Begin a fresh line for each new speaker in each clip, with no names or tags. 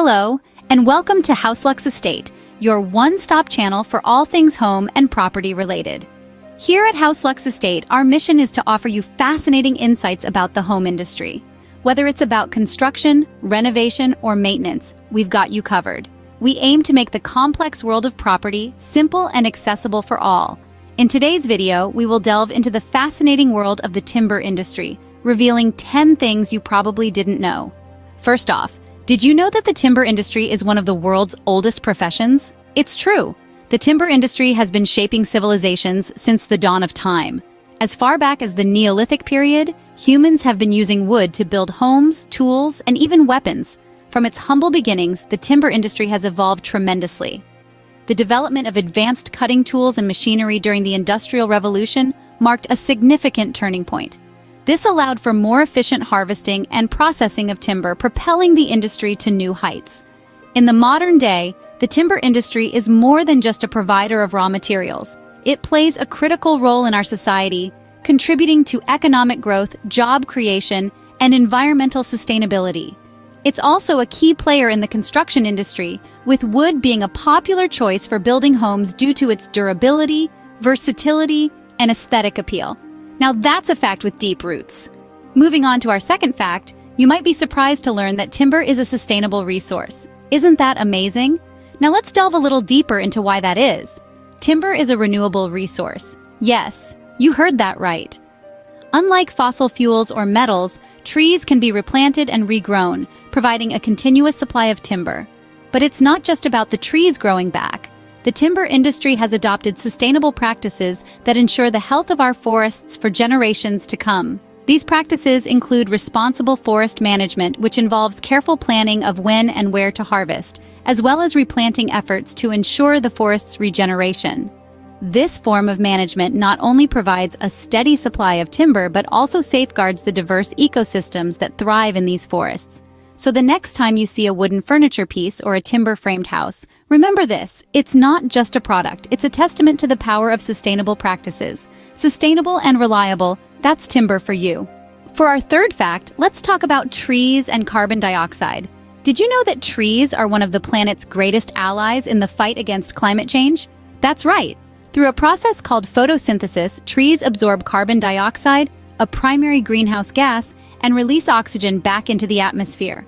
Hello, and welcome to HouseLux Estate, your one-stop channel for all things home and property related. Here at HouseLux Estate, our mission is to offer you fascinating insights about the home industry. Whether it's about construction, renovation, or maintenance, we've got you covered. We aim to make the complex world of property simple and accessible for all. In today's video, we will delve into the fascinating world of the timber industry, revealing 10 things you probably didn't know. First off, did you know that the timber industry is one of the world's oldest professions? It's true. The timber industry has been shaping civilizations since the dawn of time. As far back as the Neolithic period, humans have been using wood to build homes, tools, and even weapons. From its humble beginnings, the timber industry has evolved tremendously. The development of advanced cutting tools and machinery during the Industrial Revolution marked a significant turning point. This allowed for more efficient harvesting and processing of timber, propelling the industry to new heights. In the modern day, the timber industry is more than just a provider of raw materials. It plays a critical role in our society, contributing to economic growth, job creation, and environmental sustainability. It's also a key player in the construction industry, with wood being a popular choice for building homes due to its durability, versatility, and aesthetic appeal. Now that's a fact with deep roots. Moving on to our second fact, you might be surprised to learn that timber is a sustainable resource. Isn't that amazing? Now let's delve a little deeper into why that is. Timber is a renewable resource. Yes, you heard that right. Unlike fossil fuels or metals, trees can be replanted and regrown, providing a continuous supply of timber. But it's not just about the trees growing back. The timber industry has adopted sustainable practices that ensure the health of our forests for generations to come. These practices include responsible forest management, which involves careful planning of when and where to harvest, as well as replanting efforts to ensure the forest's regeneration. This form of management not only provides a steady supply of timber, but also safeguards the diverse ecosystems that thrive in these forests. So the next time you see a wooden furniture piece or a timber-framed house, remember this: it's not just a product, it's a testament to the power of sustainable practices. Sustainable and reliable, that's timber for you. For our third fact, let's talk about trees and carbon dioxide. Did you know that trees are one of the planet's greatest allies in the fight against climate change? That's right. Through a process called photosynthesis, trees absorb carbon dioxide, a primary greenhouse gas, and release oxygen back into the atmosphere.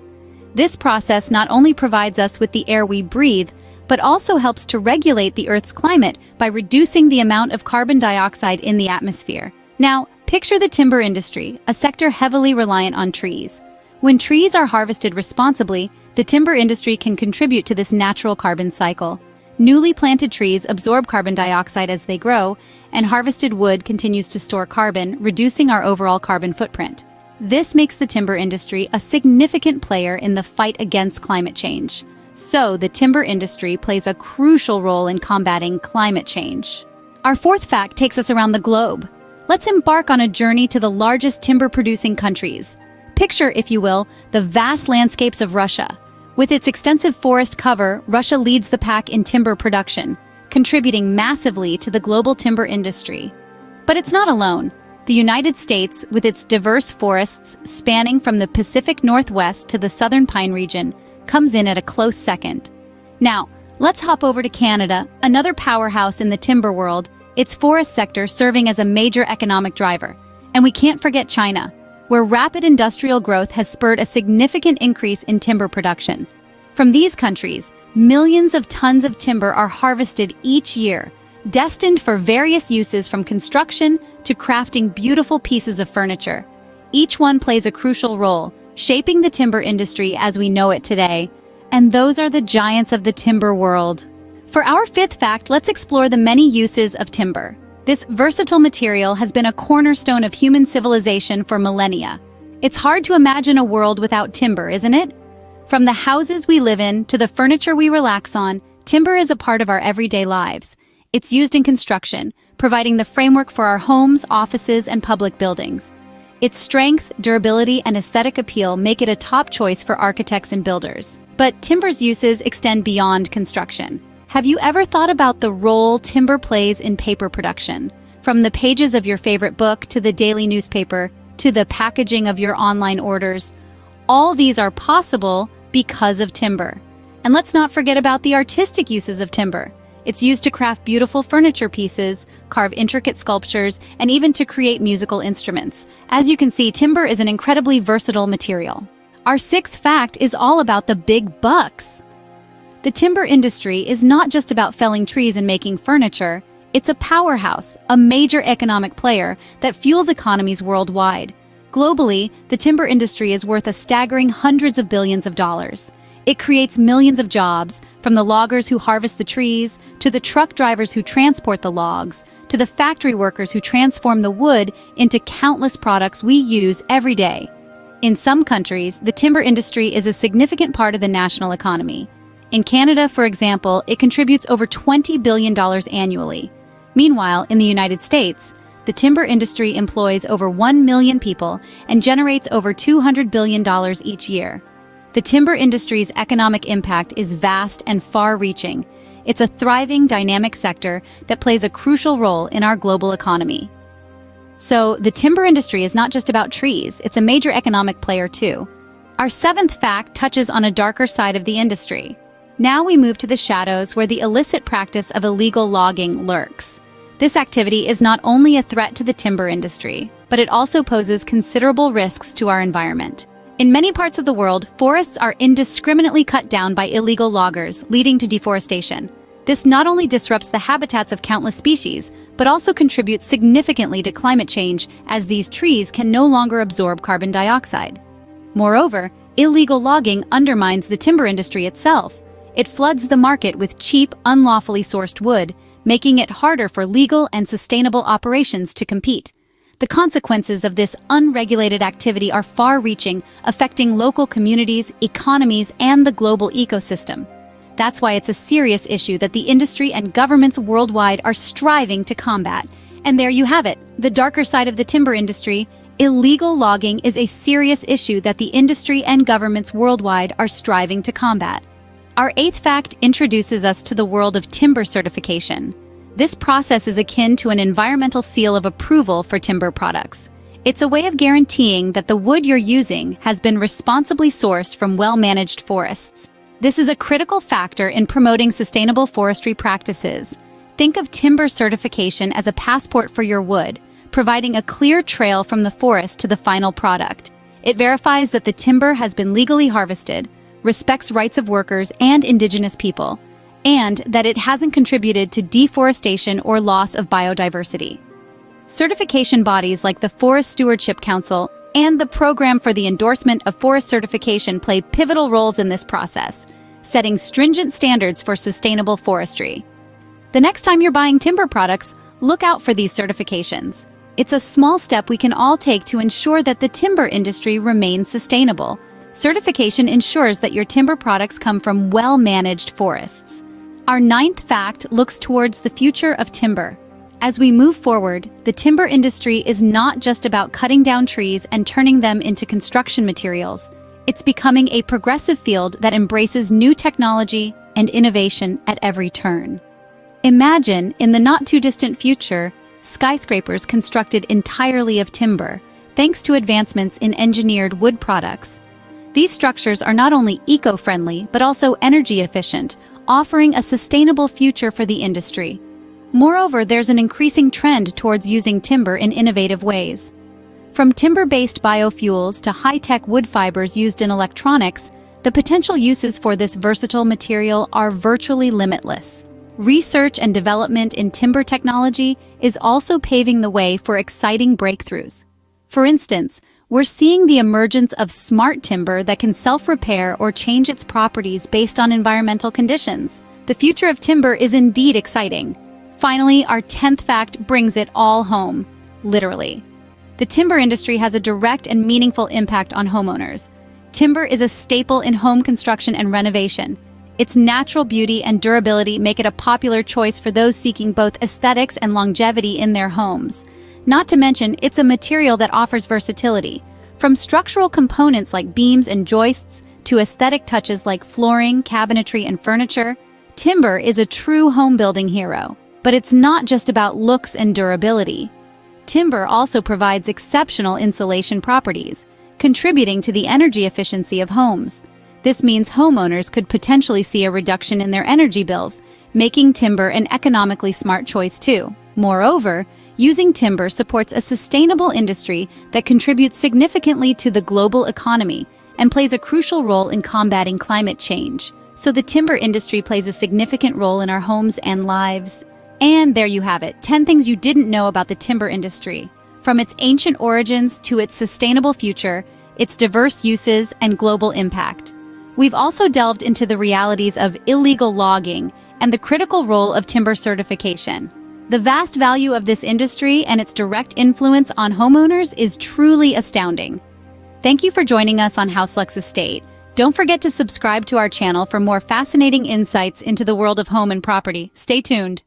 This process not only provides us with the air we breathe, but also helps to regulate the Earth's climate by reducing the amount of carbon dioxide in the atmosphere. Now, picture the timber industry, a sector heavily reliant on trees. When trees are harvested responsibly, the timber industry can contribute to this natural carbon cycle. Newly planted trees absorb carbon dioxide as they grow, and harvested wood continues to store carbon, reducing our overall carbon footprint. This makes the timber industry a significant player in the fight against climate change. So, the timber industry plays a crucial role in combating climate change. Our fourth fact takes us around the globe. Let's embark on a journey to the largest timber-producing countries. Picture, if you will, the vast landscapes of Russia. With its extensive forest cover, Russia leads the pack in timber production, contributing massively to the global timber industry. But it's not alone. The United States, with its diverse forests spanning from the Pacific Northwest to the southern pine region, comes in at a close second. Now, let's hop over to Canada, another powerhouse in the timber world, its forest sector serving as a major economic driver. And we can't forget China, where rapid industrial growth has spurred a significant increase in timber production. From these countries, millions of tons of timber are harvested each year, destined for various uses from construction to crafting beautiful pieces of furniture. Each one plays a crucial role, shaping the timber industry as we know it today. And those are the giants of the timber world. For our fifth fact, let's explore the many uses of timber. This versatile material has been a cornerstone of human civilization for millennia. It's hard to imagine a world without timber, isn't it? From the houses we live in to the furniture we relax on, timber is a part of our everyday lives. It's used in construction, providing the framework for our homes, offices, and public buildings. Its strength, durability, and aesthetic appeal make it a top choice for architects and builders. But timber's uses extend beyond construction. Have you ever thought about the role timber plays in paper production? From the pages of your favorite book to the daily newspaper to the packaging of your online orders, all these are possible because of timber. And let's not forget about the artistic uses of timber. It's used to craft beautiful furniture pieces, carve intricate sculptures, and even to create musical instruments. As you can see, timber is an incredibly versatile material. Our sixth fact is all about the big bucks. The timber industry is not just about felling trees and making furniture. It's a powerhouse, a major economic player that fuels economies worldwide. Globally, the timber industry is worth a staggering hundreds of billions of dollars. It creates millions of jobs, from the loggers who harvest the trees, to the truck drivers who transport the logs, to the factory workers who transform the wood into countless products we use every day. In some countries, the timber industry is a significant part of the national economy. In Canada, for example, it contributes over $20 billion annually. Meanwhile, in the United States, the timber industry employs over 1 million people and generates over $200 billion each year. The timber industry's economic impact is vast and far-reaching. It's a thriving, dynamic sector that plays a crucial role in our global economy. So, the timber industry is not just about trees, it's a major economic player too. Our seventh fact touches on a darker side of the industry. Now we move to the shadows where the illicit practice of illegal logging lurks. This activity is not only a threat to the timber industry, but it also poses considerable risks to our environment. In many parts of the world, forests are indiscriminately cut down by illegal loggers, leading to deforestation. This not only disrupts the habitats of countless species, but also contributes significantly to climate change, as these trees can no longer absorb carbon dioxide. Moreover, illegal logging undermines the timber industry itself. It floods the market with cheap, unlawfully sourced wood, making it harder for legal and sustainable operations to compete. The consequences of this unregulated activity are far-reaching, affecting local communities, economies, and the global ecosystem. That's why it's a serious issue that the industry and governments worldwide are striving to combat. And there you have it, the darker side of the timber industry. Illegal logging is a serious issue that the industry and governments worldwide are striving to combat. Our eighth fact introduces us to the world of timber certification. This process is akin to an environmental seal of approval for timber products. It's a way of guaranteeing that the wood you're using has been responsibly sourced from well-managed forests. This is a critical factor in promoting sustainable forestry practices. Think of timber certification as a passport for your wood, providing a clear trail from the forest to the final product. It verifies that the timber has been legally harvested, respects rights of workers and indigenous people, and that it hasn't contributed to deforestation or loss of biodiversity. Certification bodies like the Forest Stewardship Council and the Program for the Endorsement of Forest Certification play pivotal roles in this process, setting stringent standards for sustainable forestry. The next time you're buying timber products, look out for these certifications. It's a small step we can all take to ensure that the timber industry remains sustainable. Certification ensures that your timber products come from well-managed forests. Our ninth fact looks towards the future of timber. As we move forward, the timber industry is not just about cutting down trees and turning them into construction materials. It's becoming a progressive field that embraces new technology and innovation at every turn. Imagine, in the not-too-distant future, skyscrapers constructed entirely of timber, thanks to advancements in engineered wood products. These structures are not only eco-friendly, but also energy efficient, offering a sustainable future for the industry. Moreover, there's an increasing trend towards using timber in innovative ways. From timber-based biofuels to high-tech wood fibers used in electronics, the potential uses for this versatile material are virtually limitless. Research and development in timber technology is also paving the way for exciting breakthroughs. For instance, we're seeing the emergence of smart timber that can self-repair or change its properties based on environmental conditions. The future of timber is indeed exciting. Finally, our 10th fact brings it all home, literally. The timber industry has a direct and meaningful impact on homeowners. Timber is a staple in home construction and renovation. Its natural beauty and durability make it a popular choice for those seeking both aesthetics and longevity in their homes. Not to mention, it's a material that offers versatility. From structural components like beams and joists to aesthetic touches like flooring, cabinetry, and furniture, timber is a true home-building hero. But it's not just about looks and durability. Timber also provides exceptional insulation properties, contributing to the energy efficiency of homes. This means homeowners could potentially see a reduction in their energy bills, making timber an economically smart choice too. Moreover, using timber supports a sustainable industry that contributes significantly to the global economy and plays a crucial role in combating climate change. So the timber industry plays a significant role in our homes and lives. And there you have it, 10 things you didn't know about the timber industry. From its ancient origins to its sustainable future, its diverse uses and global impact. We've also delved into the realities of illegal logging and the critical role of timber certification. The vast value of this industry and its direct influence on homeowners is truly astounding. Thank you for joining us on HouseLux Estate. Don't forget to subscribe to our channel for more fascinating insights into the world of home and property. Stay tuned.